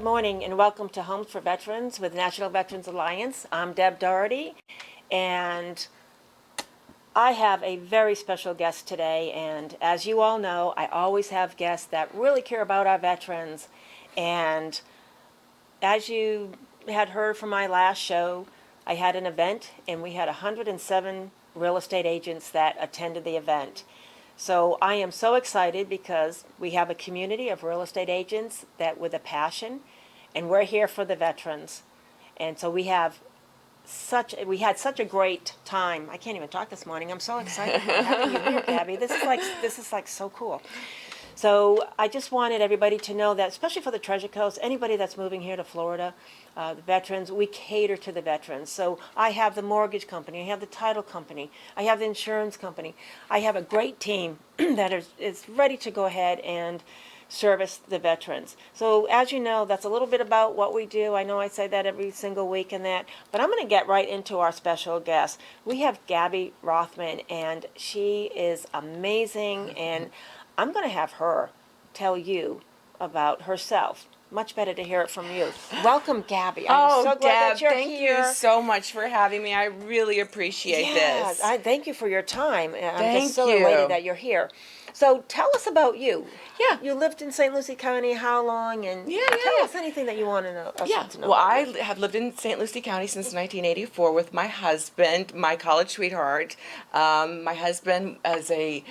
good morning, and welcome to Homes for Veterans with National Veterans Alliance. I'm Deb Doherty, and I have a very special guest today. And as you all know, I always have guests that really care about our veterans. And as you had heard from my last show, I had an event, and we had 107 real estate agents that attended the event. So I am so excited because we have a community of real estate agents that with a passion, and we're here for the veterans. And so we had such a great time. I can't even talk this morning. I'm so excited about having you here, Gabby. This is like so cool. So I just wanted everybody to know that, especially for the Treasure Coast, anybody that's moving here to Florida, the veterans, we cater to the veterans. So I have the mortgage company, I have the title company, I have the insurance company. I have a great team that is ready to go ahead and service the veterans. So as you know, that's a little bit about what we do. I know I say that every single week and that, but I'm going to get right into our special guest. We have Gabby Rothman, and she is amazing, and I'm going to have her tell you about herself. Much better to hear it from you. Welcome, Gabby. I'm so glad Deb, that you're thank here. you so much for having me. I really appreciate this. I thank you for your time. I'm Thank just so you. elated that you're here. So tell us about you. Yeah. You lived in St. Lucie County how long? And tell us anything that you want to know. Well, I have lived in St. Lucie County since 1984 with my husband, my college sweetheart. My husband is a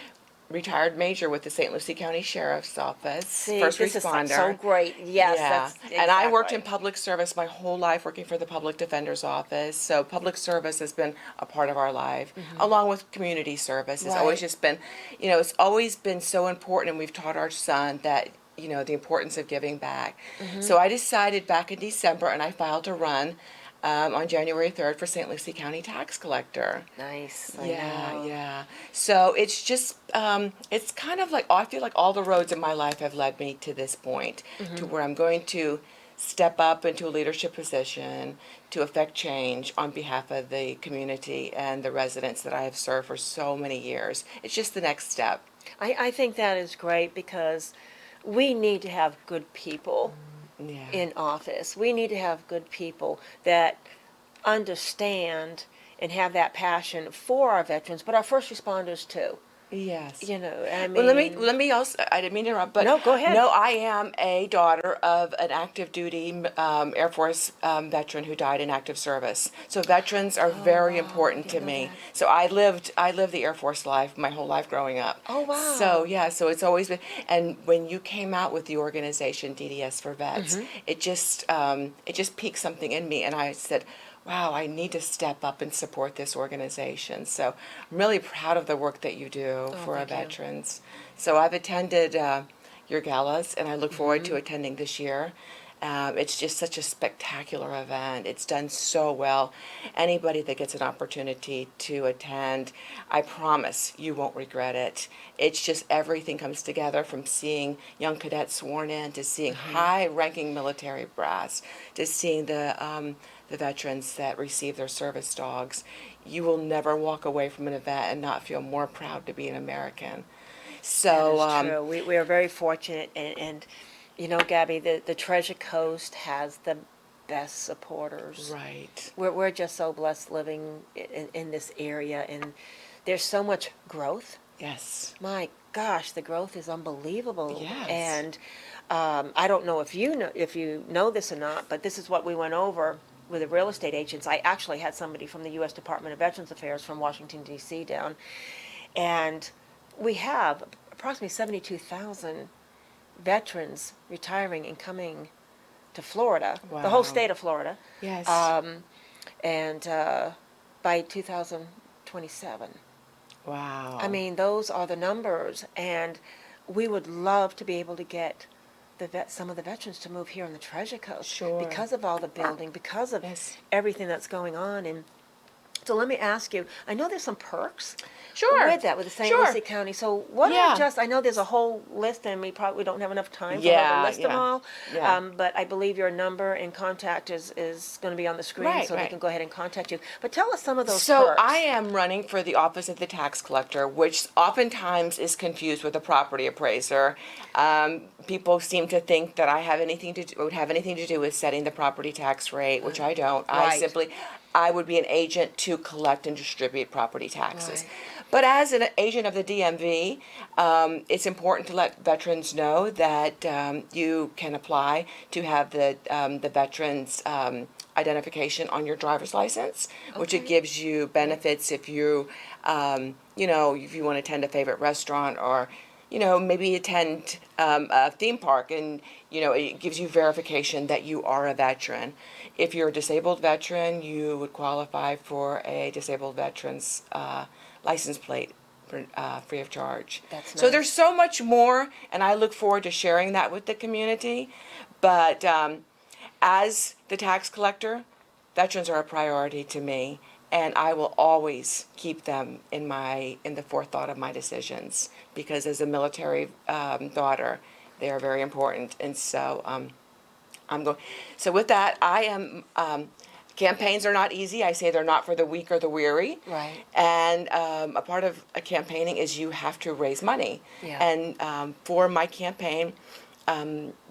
retired major with the St. Lucie County Sheriff's Office, See, first this responder. Is like so great. Yes, Yeah. that's exactly. And I worked in public service my whole life, working for the Public Defender's Office. So public service has been a part of our life, along with community service. It's always Right. just been, it's always been so important, and we've taught our son that, the importance of giving back. So I decided back in December, and I filed to run on January 3rd for St. Lucie County Tax Collector. Nice. Yeah. So it's just, it's kind of like, I feel like all the roads in my life have led me to this point, to where I'm going to step up into a leadership position to affect change on behalf of the community and the residents that I have served for so many years. It's just the next step. I think that is great because we need to have good people Yeah. in office. We need to have good people that understand and have that passion for our veterans, but our first responders too. Yes. I mean. Well, let me also. I didn't mean to interrupt, but No, go ahead. No, I am a daughter of an active duty Air Force veteran who died in active service. So veterans are very important to me. So I lived the Air Force life my whole life growing up. Oh, wow. So yeah, so it's always been. And when you came out with the organization DDS for Vets, it just piqued something in me, and I said, wow, I need to step up and support this organization. So I'm really proud of the work that you do for our thank you. veterans. So I've attended your galas, and I look forward to attending this year. It's just such a spectacular event. It's done so well. Anybody that gets an opportunity to attend, I promise you won't regret it. It's just everything comes together, from seeing young cadets sworn in to seeing high-ranking military brass to seeing the veterans that receive their service dogs. You will never walk away from an event and not feel more proud to be an American. So That is true. We are very fortunate, and Gabby, the Treasure Coast has the best supporters. right. We're just so blessed living in this area, and there's so much growth. Yes. My gosh, the growth is unbelievable. Yes. And I don't know if you know this or not, but this is what we went over with the real estate agents. I actually had somebody from the U.S. Department of Veterans Affairs from Washington, D.C. down, and we have approximately 72,000 veterans retiring and coming to Florida, the whole Wow. state of Florida. Yes. And by 2027. Wow. I mean, those are the numbers, and we would love to be able to get some of the veterans to move here on the Treasure Coast. Sure. Because of all the building, because of Yes. everything that's going on. And So let me ask you, I know there's some perks Sure. with that, with the St. Sure. Lucie County. So what Yeah. are just, I know there's a whole list and we probably don't have enough time for her Yeah, to list them yeah, all. yeah. But I believe your number and contact is going to be on the screen Right, so they right. can go ahead and contact you. But tell us some of those So perks. I am running for the office of the tax collector, which oftentimes is confused with a property appraiser. People seem to think that would have anything to do with setting the property tax rate, which I don't. Right. I would be an agent to collect and distribute property taxes. Right. But as an agent of the DMV, it's important to let veterans know that you can apply to have the veterans identification on your driver's license, which it Okay. gives you benefits if if you want to attend a favorite restaurant or maybe attend a theme park, and it gives you verification that you are a veteran. If you're a disabled veteran, you would qualify for a disabled veterans license plate free of charge. That's So nice. there's so much more, and I look forward to sharing that with the community. But as the tax collector, veterans are a priority to me, and I will always keep them in the forethought of my decisions, because as a military daughter, they are very important. And so I'm going. So with that, I am. Campaigns are not easy. I say they're not for the weak or the weary. Right. And a part of campaigning is you have to raise money. Yeah. And for my campaign,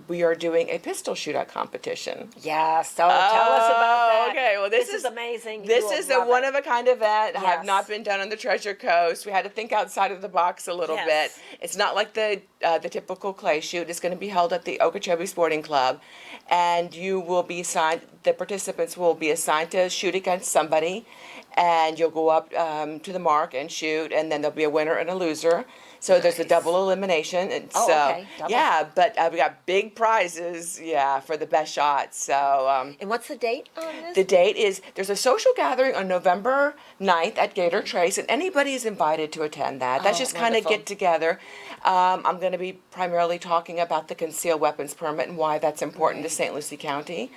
we are doing a pistol shootout competition. Yeah, so tell us about that. Okay, well this is amazing. This You will is a love it. one-of-a-kind event. Yes. Have not been done on the Treasure Coast. We had to think outside of the box a little Yes. bit. It's not like the typical clay shoot. It's going to be held at the Okeechobee Sporting Club, and you will be assigned. The participants will be assigned to shoot against somebody, and you'll go up to the mark and shoot, and then there'll be a winner and a loser. So there's a Nice. double elimination, and Oh, so okay, double. yeah, but we got big prizes, yeah, for the best shots. So And what's the date on this? the date is, there's a social gathering on November 9th at Gator Trace, and anybody is invited to attend that. That's Oh, just kind of wonderful. get together. I'm going to be primarily talking about the concealed weapons permit and why that's important to Right. St. Lucie County.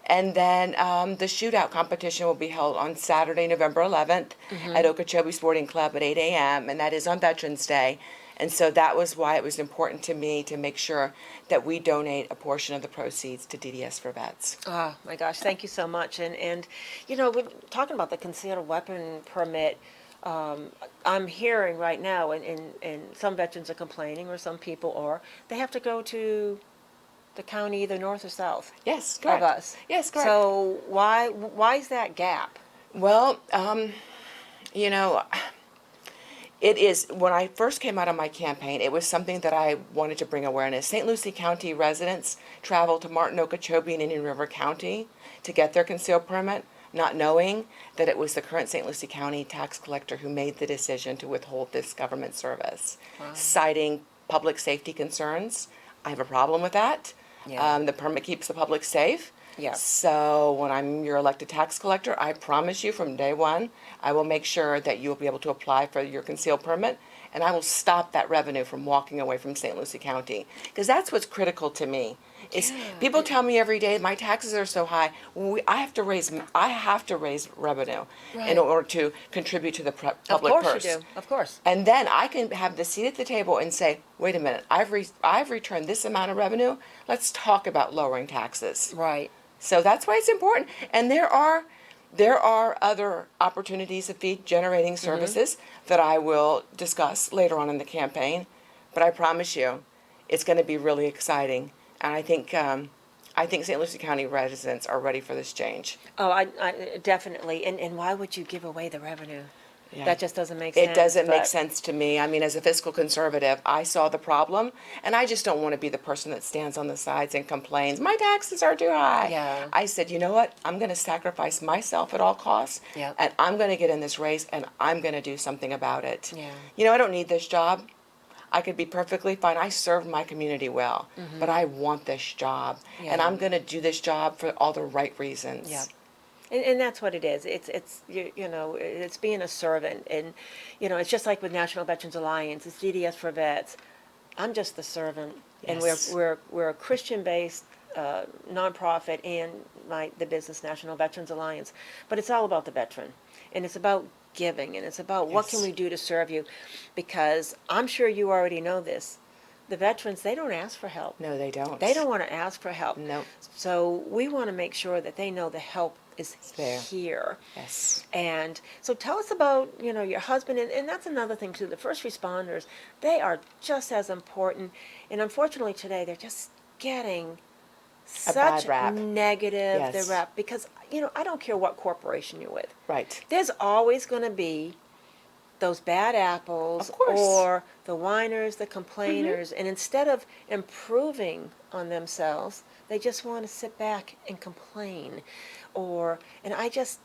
And then the shootout competition will be held on Saturday, November 11th at Okeechobee Sporting Club at 8 a.m., and that is on Veterans Day. And so that was why it was important to me to make sure that we donate a portion of the proceeds to DDS for Vets. Oh my gosh, thank you so much. And we're talking about the concealed weapon permit. I'm hearing right now, and some veterans are complaining, or some people are, they have to go to the county either north or south Yes, of correct. us. Yes, correct. So why is that gap? Well, you know, it is, when I first came out on my campaign, it was something that I wanted to bring awareness. St. Lucie County residents travel to Martin, Okeechobee, and Indian River County to get their concealed permit, not knowing that it was the current St. Lucie County tax collector who made the decision to withhold this government service, citing public safety concerns. I have a problem with that. Yeah. The permit keeps the public safe. Yeah. So when I'm your elected tax collector, I promise you from day one, I will make sure that you will be able to apply for your concealed permit, and I will stop that revenue from walking away from St. Lucie County. Because that's what's critical to me. Is people tell me every day my taxes are so high. I have to raise revenue Right. in order to contribute to the public Of course purse. you do. Of course. And then I can have the seat at the table and say, wait a minute, I've returned this amount of revenue. Let's talk about lowering taxes. Right. So that's why it's important. And there are other opportunities of fee generating services that I will discuss later on in the campaign. But I promise you, it's going to be really exciting. And I think St. Lucie County residents are ready for this change. Oh, I definitely. And why would you give away the revenue? Yeah. That just doesn't make sense. It doesn't make but- sense to me. I mean, as a fiscal conservative, I saw the problem, and I just don't want to be the person that stands on the sides and complains, my taxes are too high. Yeah. I said, you know what? I'm going to sacrifice myself at all costs, Yep. and I'm going to get in this race, and I'm going to do something about it. Yeah. You know, I don't need this job. I could be perfectly fine. I served my community well, but I want this job, and Yeah. I'm going to do this job for all the right reasons. Yeah. And that's what it is. It's it's being a servant, and it's just like with National Veterans Alliance. It's DDS for Vets. I'm just the servant, and Yes. we're a Christian-based nonprofit and the business National Veterans Alliance. But it's all about the veteran. and it's about giving, and it's about what can Yes. we do to serve you, because I'm sure you already know this. The veterans, they don't ask for help. No, they don't. They don't want to ask for help. No. So we want to make sure that they know the help is It's there. here. Yes. And so tell us about, your husband, and that's another thing too. The first responders, they are just as important. And unfortunately today, they're just getting A bad such rap. negative the Yes. rap, because, I don't care what corporation you're with. Right. There's always going to be those bad apples, Of course. or the whiners, the complainers, and instead of improving on themselves, they just want to sit back and complain. And I just,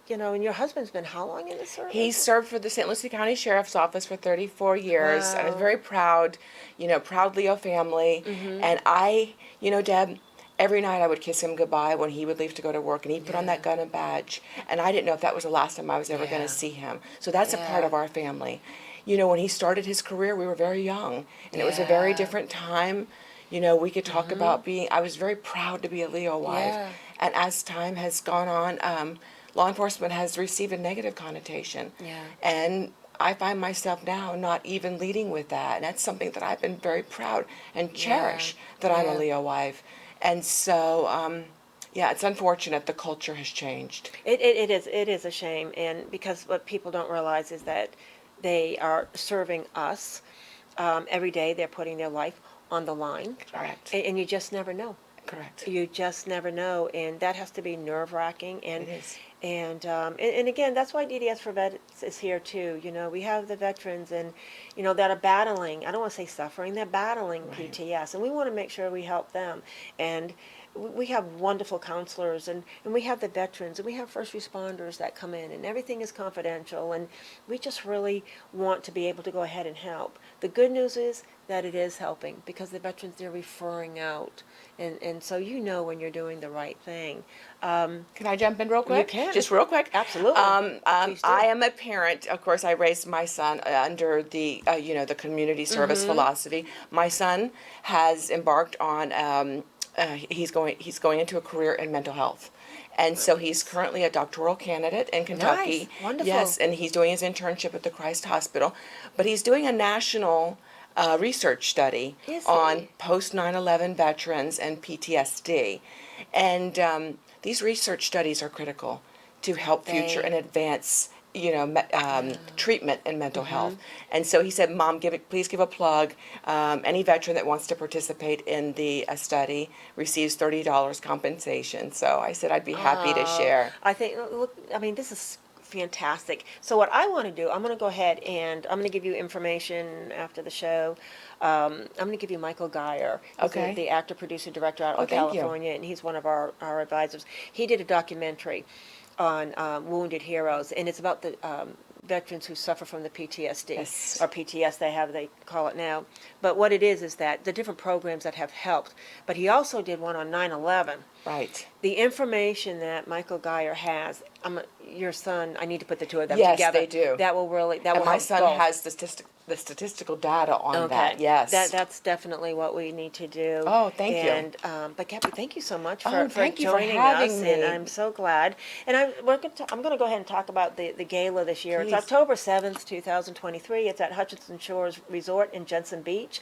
and your husband's been how long in the service? He served for the St. Lucie County Sheriff's Office for 34 years. I was Wow. very proud, proud Leo family. And Deb, every night I would kiss him goodbye when he would leave to go to work, and he'd put on that gun and badge. And I didn't know if that was the last time I was ever going Yeah. to see him. So that's a part Yeah. of our family. When he started his career, we were very young, and it was a very Yeah. different time. We could talk about I was very proud to be a Leo wife. Yeah. And as time has gone on, law enforcement has received a negative connotation. Yeah. And I find myself now not even leading with that. And that's something that I've been very proud and cherish, that I'm a Yeah. Leo wife. And so, it's unfortunate the culture has changed. It is a shame, and because what people don't realize is that they are serving us every day. They're putting their life on the line, Correct. and you just never know. Correct. You just never know, and that has to be nerve-wracking. It is. And again, that's why DDS for Vets is here too. We have the veterans, and that are battling. I don't want to say suffering. They're battling Right. PTS, and we want to make sure we help them. And we have wonderful counselors, and we have the veterans, and we have first responders that come in, and everything is confidential, and we just really want to be able to go ahead and help. The good news is that it is helping, because the veterans, they're referring out, and so when you're doing the right thing. Can I jump in real quick? can. Just real quick. Absolutely. Please do. I am a parent. Of course, I raised my son under the the community service philosophy. My son has embarked on. He's going into a career in mental health. And so he's currently a doctoral candidate in Kentucky. Nice. Wonderful. Yes, and he's doing his internship at the Christ Hospital. But he's doing a national research study Is on he? post 9/11 veterans and PTSD. And these research studies are critical to help future They- and advance treatment in mental health. And so he said, Mom, please give a plug. Any veteran that wants to participate in the study receives $30 compensation. So I said I'd be happy to share. I think, look, I mean, this is fantastic. So what I want to do, I'm going to go ahead and I'm going to give you information after the show. I'm going to give you Michael Geyer, who's Okay. the actor, producer, director out of thank you. California, and he's one of our advisors. He did a documentary on Wounded Heroes, and it's about the veterans who suffer from the PTSD, Yes. or PTS they call it now. But what it is that the different programs that have helped. But he also did one on 9/11. Right. The information that Michael Geyer has, your son, I need to put the two of them Yes, together. they do. That will And will my help son both. has the statistical data on Okay. that. Yes. That's definitely what we need to do. Oh, thank you. And but Gabby, thank you so much Oh, for thank you for joining having us, me. and I'm so glad. And I'm going to go ahead and talk about the gala this year. Please. It's October 7th, 2023. It's at Hutchinson Shores Resort in Jensen Beach.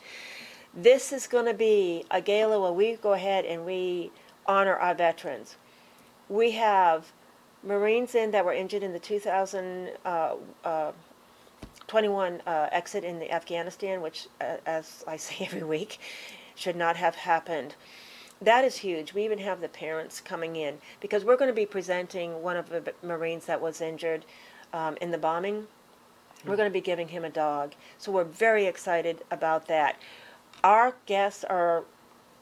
This is going to be a gala where we go ahead and we honor our veterans. We have Marines in that were injured in the 2021 exit in the Afghanistan, which, as I say every week, should not have happened. That is huge. We even have the parents coming in, because we're going to be presenting one of the Marines that was injured in the bombing. We're going to be giving him a dog. So we're very excited about that. Our guests are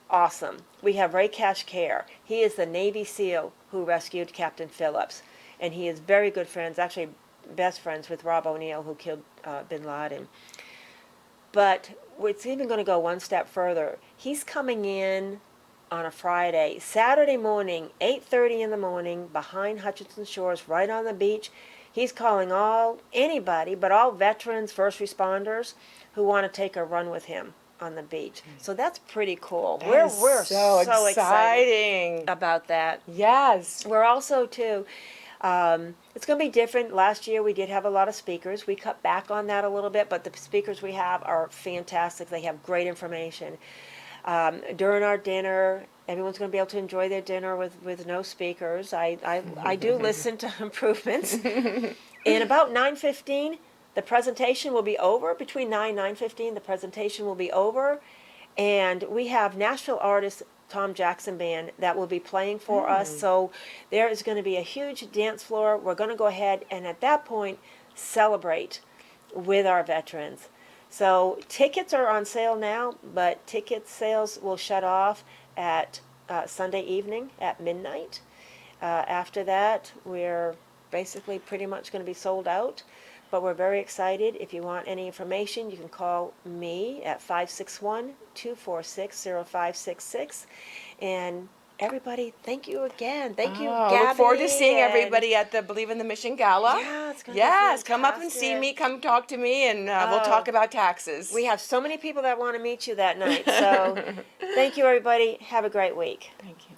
awesome. We have Ray Kashkar. He is the Navy SEAL who rescued Captain Phillips, and he is very good friends, actually best friends with Rob O'Neill, who killed bin Laden. But it's even going to go one step further. He's coming in on a Friday, Saturday morning, 8:30 in the morning, behind Hutchinson Shores, right on the beach. He's calling anybody, but all veterans, first responders, who want to take a run with him on the beach. So that's pretty cool. That We're is so excited exciting. about that. Yes. We're also too, It's going to be different. Last year we did have a lot of speakers. We cut back on that a little bit, but the speakers we have are fantastic. They have great information. During our dinner, everyone's going to be able to enjoy their dinner with no speakers. I do listen to improvements. And about 9:15, the presentation will be over. Between 9:15, the presentation will be over. And we have Nashville artist Tom Jackson Band that will be playing for us. So there is going to be a huge dance floor. We're going to go ahead and at that point celebrate with our veterans. So tickets are on sale now, but ticket sales will shut off at Sunday evening at midnight. After that, we're basically pretty much going to be sold out. But we're very excited. If you want any information, you can call me at 561-246-0566. And everybody, thank you again. Thank you, Gabby. I look forward to seeing and- everybody at the Believe in the Mission Gala. Yeah, it's gonna be Yes, come up and see fantastic. me. Come talk to me, and we'll Oh. talk about taxes. We have so many people that want to meet you that night. So thank you, everybody. Have a great week. Thank you.